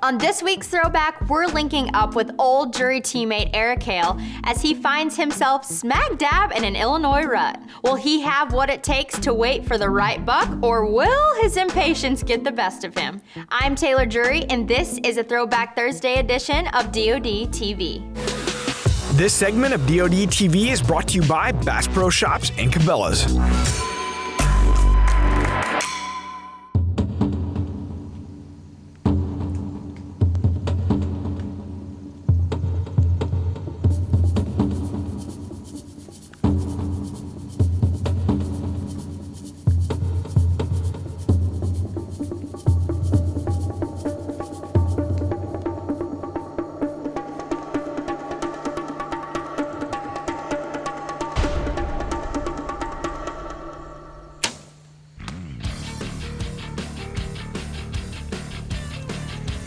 On this week's Throwback, we're linking up with old Drury teammate Eric Hale as he finds himself smack dab in an Illinois rut. Will he have what it takes to wait for the right buck, or will his impatience get the best of him? I'm Taylor Drury, and this is a Throwback Thursday edition of DoD TV. This segment of DoD TV is brought to you by Bass Pro Shops and Cabela's.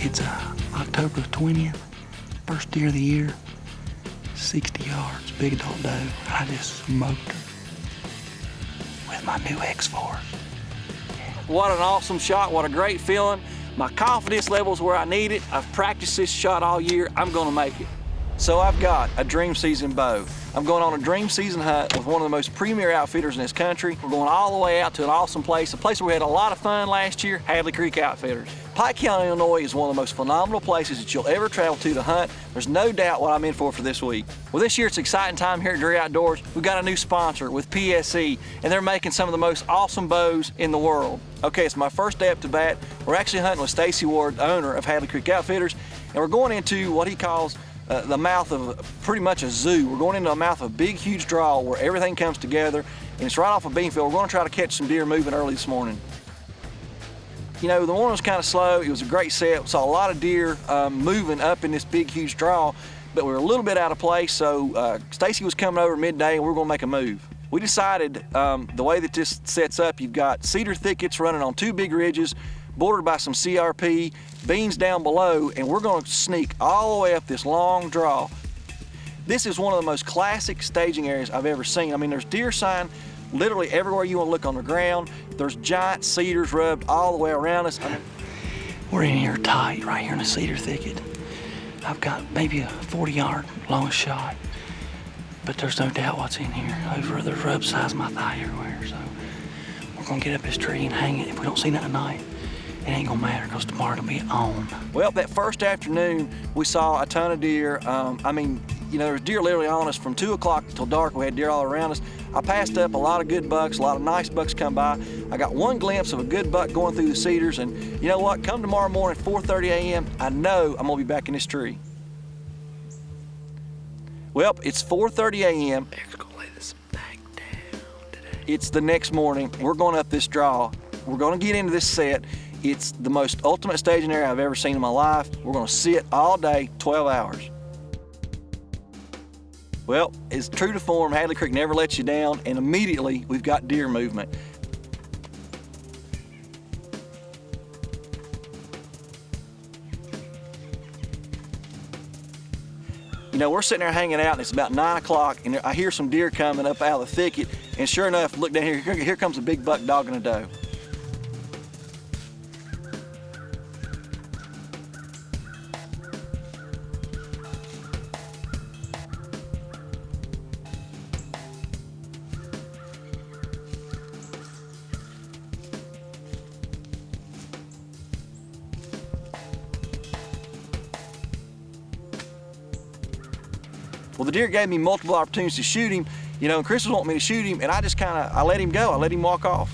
It's October 20th, first deer of the year, 60 yards, big adult doe. I just smoked her with my new X4. What an awesome shot, what a great feeling. My confidence level's where I need it. I've practiced this shot all year, I'm gonna make it. So I've got a dream season bow. I'm going on a dream season hunt with one of the most premier outfitters in this country. We're going all the way out to an awesome place, a place where we had a lot of fun last year, Hadley Creek Outfitters. Pike County, Illinois is one of the most phenomenal places that you'll ever travel to hunt. There's no doubt what I'm in for this week. Well, this year it's an exciting time here at Drury Outdoors. We've got a new sponsor with PSE, and they're making some of the most awesome bows in the world. Okay, it's my first day up to bat. We're actually hunting with Stacy Ward, the owner of Hadley Creek Outfitters, and we're going into what he calls the mouth of pretty much a zoo. We're going into the mouth of a big, huge draw where everything comes together, and it's right off a bean field. We're going to try to catch some deer moving early this morning. You know, the morning was kind of slow. It was a great set. We saw a lot of deer moving up in this big, huge draw, but we were a little bit out of place, so Stacy was coming over midday, and we were going to make a move. We decided the way that this sets up, you've got cedar thickets running on two big ridges, bordered by some CRP, beans down below, and we're going to sneak all the way up this long draw. This is one of the most classic staging areas I've ever seen. I mean, there's deer sign literally everywhere you want to look on the ground. There's giant cedars rubbed all the way around us. We're in here tight, right here in the cedar thicket. I've got maybe a 40-yard long shot, but there's no doubt what's in here. There's rub size of my thigh everywhere, so we're gonna get up this tree and hang it. If we don't see nothing tonight, it ain't gonna matter, because tomorrow it'll be on. Well, that first afternoon, we saw a ton of deer. I mean, you know, there was deer literally on us from 2 o'clock till dark. We had deer all around us. I passed up a lot of good bucks, a lot of nice bucks come by. I got one glimpse of a good buck going through the cedars, and you know what? Come tomorrow morning at 4:30 a.m., I know I'm gonna be back in this tree. Well, it's 4:30 a.m. Eric's gonna lay this thing down today. It's the next morning. We're going up this draw. We're gonna get into this set. It's the most ultimate staging area I've ever seen in my life. We're gonna sit all day, 12 hours. Well, it's true to form, Hadley Creek never lets you down, and immediately we've got deer movement. You know, we're sitting there hanging out, and it's about 9 o'clock, and I hear some deer coming up out of the thicket, and sure enough, look down here, here comes a big buck dogging a doe. Well, the deer gave me multiple opportunities to shoot him, you know, and Chris was wanting me to shoot him, and I just I let him go. I let him walk off.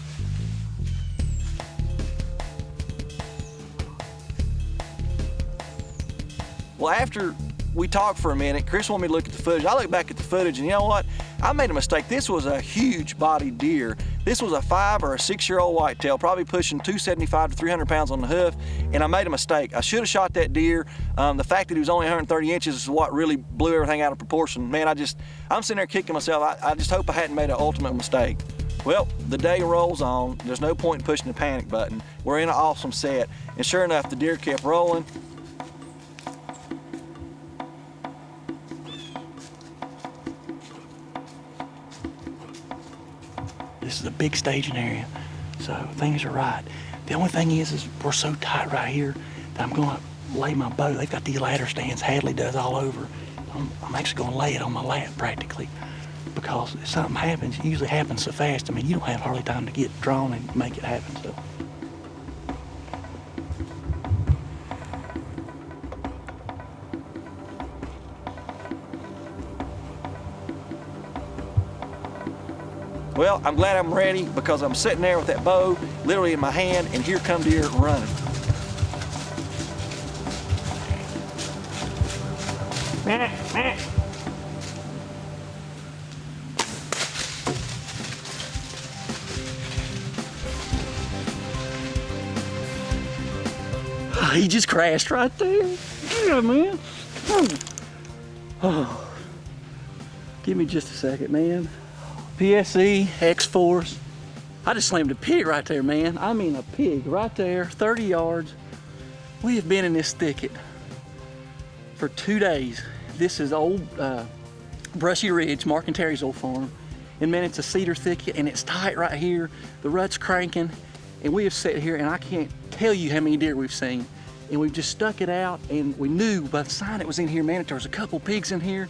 Well, after we talked for a minute, Chris wanted me to look at the footage. I looked back at the footage, and you know what? I made a mistake. This was a huge bodied deer. This was a 5 or a 6-year-old whitetail, probably pushing 275 to 300 pounds on the hoof, and I made a mistake. I should have shot that deer. The fact that he was only 130 inches is what really blew everything out of proportion. Man, I'm sitting there kicking myself. I just hope I hadn't made an ultimate mistake. Well, the day rolls on. There's no point in pushing the panic button. We're in an awesome set, and sure enough, the deer kept rolling. This is a big staging area, so things are right. The only thing is we're so tight right here that I'm gonna lay my bow. They've got these ladder stands Hadley does all over. I'm actually gonna lay it on my lap practically, because if something happens, it usually happens so fast. I mean, you don't have hardly time to get drawn and make it happen, so. Well, I'm glad I'm ready, because I'm sitting there with that bow literally in my hand, and here come deer running. He just crashed right there. Yeah, man. Oh. Give me just a second, man. PSE, X-Force. I just slammed a pig right there, man. I mean a pig right there, 30 yards. We have been in this thicket for 2 days. This is old Brushy Ridge, Mark and Terry's old farm. And man, it's a cedar thicket and it's tight right here. The rut's cranking. And we have sat here and I can't tell you how many deer we've seen. And we've just stuck it out, and we knew by the sign it was in here, man, there was a couple pigs in here.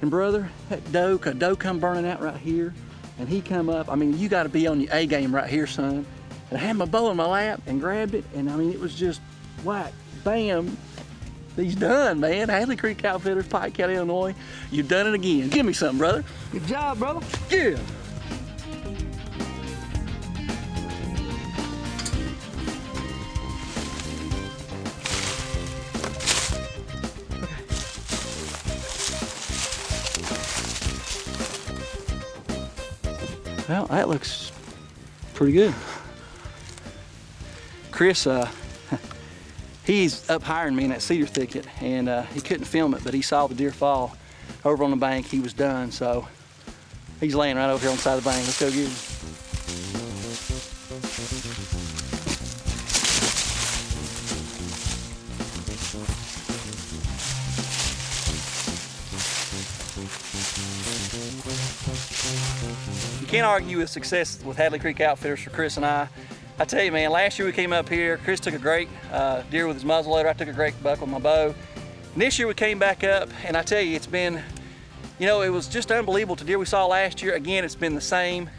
And brother, that doe come burning out right here, and he come up. I mean, you gotta be on your A game right here, son. And I had my bow in my lap and grabbed it, and I mean, it was just whack, bam. He's done, man. Hadley Creek Outfitters, Pike, Illinois. You've done it again. Give me something, brother. Good job, brother. Yeah. Well, that looks pretty good. Chris, he's up higher than me in that cedar thicket, and he couldn't film it, but he saw the deer fall over on the bank. He was done, so he's laying right over here on the side of the bank. Let's go get him. Can't argue with success with Hadley Creek Outfitters for Chris and I. I tell you, man, last year we came up here, Chris took a great deer with his muzzleloader. I took a great buck with my bow. And this year we came back up, and I tell you, it's been, you know, it was just unbelievable to deer we saw last year. Again, it's been the same.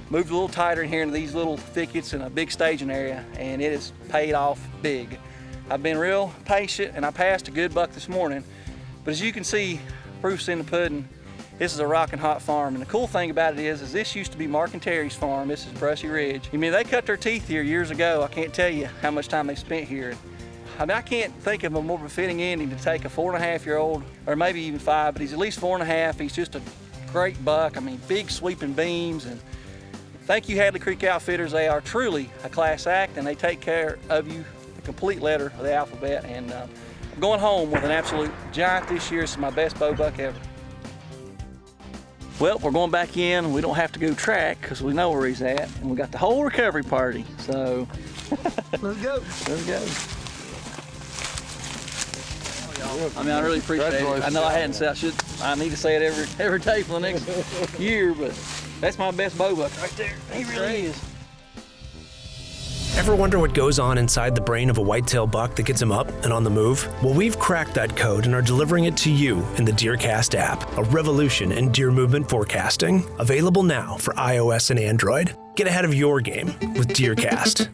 Moved a little tighter in here into these little thickets in a big staging area, and it has paid off big. I've been real patient, and I passed a good buck this morning. But as you can see, proof's in the pudding. This is a rockin' hot farm, and the cool thing about it is this used to be Mark and Terry's farm. This is Brushy Ridge. I mean, they cut their teeth here years ago. I can't tell you how much time they spent here. I mean, I can't think of a more befitting ending to take a 4.5-year-old, or maybe even 5, but he's at least 4.5. He's just a great buck. I mean, big sweeping beams. And thank you, Hadley Creek Outfitters. They are truly a class act, and they take care of you, the complete letter of the alphabet. And I'm going home with an absolute giant this year. This is my best bow buck ever. Well, we're going back in. We don't have to go track because we know where he's at, and we got the whole recovery party. So let's go. Let's go. I mean, I really appreciate it. I know I hadn't said I need to say it every day for the next year, but that's my best bow buck right there. He really is. Ever wonder what goes on inside the brain of a whitetail buck that gets him up and on the move? Well, we've cracked that code and are delivering it to you in the DeerCast app, a revolution in deer movement forecasting. Available now for iOS and Android. Get ahead of your game with DeerCast.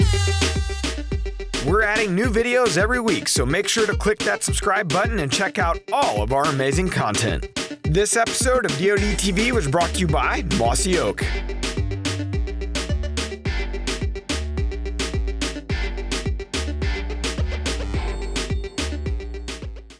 We're adding new videos every week, so make sure to click that subscribe button and check out all of our amazing content. This episode of DoD TV was brought to you by Mossy Oak.